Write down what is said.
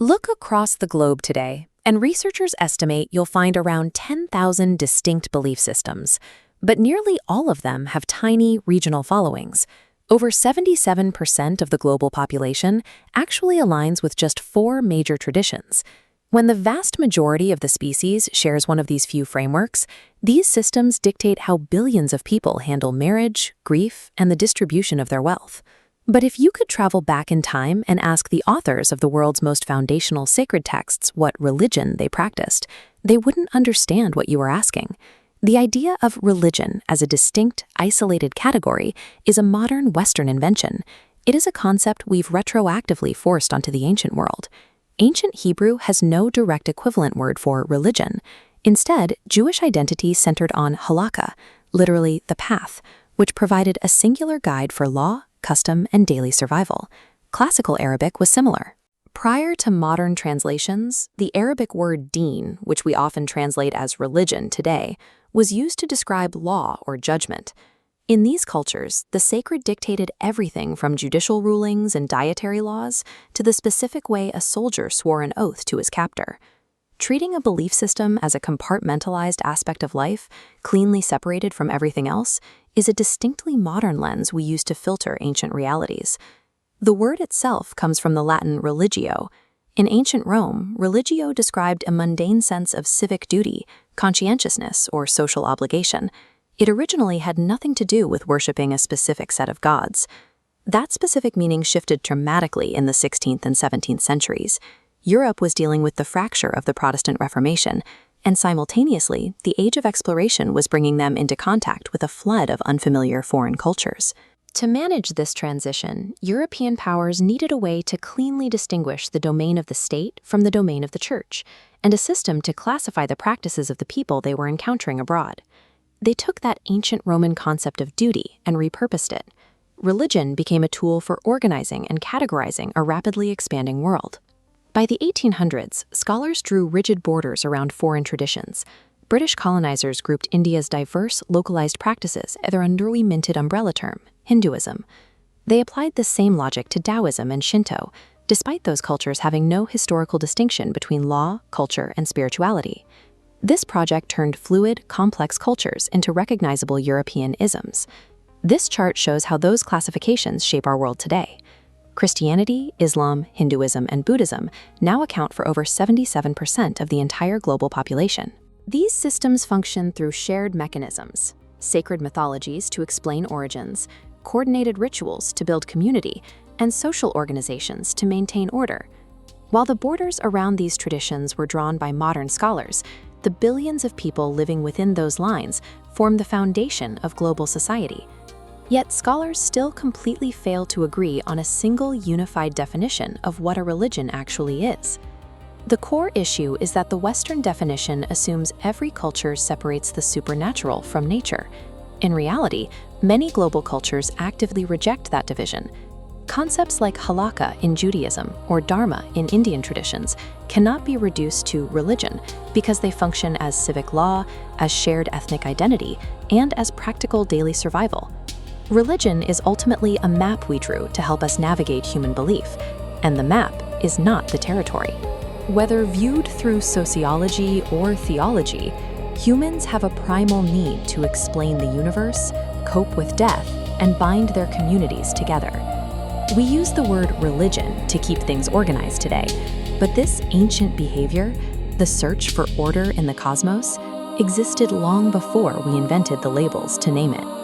Look across the globe today, and researchers estimate you'll find around 10,000 distinct belief systems, but nearly all of them have tiny regional followings. Over 77% of the global population actually aligns with just 4 major traditions. When the vast majority of the species shares one of these few frameworks, these systems dictate how billions of people handle marriage, grief, and the distribution of their wealth. But if you could travel back in time and ask the authors of the world's most foundational sacred texts what religion they practiced, they wouldn't understand what you were asking. The idea of religion as a distinct, isolated category is a modern Western invention. It is a concept we've retroactively forced onto the ancient world. Ancient Hebrew has no direct equivalent word for religion. Instead, Jewish identity centered on halakha, literally the path, which provided a singular guide for law, custom, and daily survival. Classical Arabic was similar. Prior to modern translations, the Arabic word deen, which we often translate as religion today, was used to describe law or judgment. In these cultures, the sacred dictated everything from judicial rulings and dietary laws to the specific way a soldier swore an oath to his captor. Treating a belief system as a compartmentalized aspect of life, cleanly separated from everything else, is a distinctly modern lens we use to filter ancient realities. The word itself comes from the Latin religio. In ancient Rome, religio described a mundane sense of civic duty, conscientiousness, or social obligation. It originally had nothing to do with worshiping a specific set of gods. That specific meaning shifted dramatically in the 16th and 17th centuries. Europe was dealing with the fracture of the Protestant Reformation, and simultaneously, the age of exploration was bringing them into contact with a flood of unfamiliar foreign cultures. To manage this transition, European powers needed a way to cleanly distinguish the domain of the state from the domain of the church, and a system to classify the practices of the people they were encountering abroad. They took that ancient Roman concept of duty and repurposed it. Religion became a tool for organizing and categorizing a rapidly expanding world. By the 1800s, scholars drew rigid borders around foreign traditions. British colonizers grouped India's diverse, localized practices under a newly minted umbrella term, Hinduism. They applied the same logic to Taoism and Shinto, despite those cultures having no historical distinction between law, culture, and spirituality. This project turned fluid, complex cultures into recognizable European isms. This chart shows how those classifications shape our world today. Christianity, Islam, Hinduism, and Buddhism now account for over 77% of the entire global population. These systems function through shared mechanisms: sacred mythologies to explain origins, coordinated rituals to build community, and social organizations to maintain order. While the borders around these traditions were drawn by modern scholars, the billions of people living within those lines form the foundation of global society. Yet scholars still completely fail to agree on a single unified definition of what a religion actually is. The core issue is that the Western definition assumes every culture separates the supernatural from nature. In reality, many global cultures actively reject that division. Concepts like halakha in Judaism or dharma in Indian traditions cannot be reduced to religion because they function as civic law, as shared ethnic identity, and as practical daily survival. Religion is ultimately a map we drew to help us navigate human belief, and the map is not the territory. Whether viewed through sociology or theology, humans have a primal need to explain the universe, cope with death, and bind their communities together. We use the word religion to keep things organized today, but this ancient behavior, the search for order in the cosmos, existed long before we invented the labels to name it.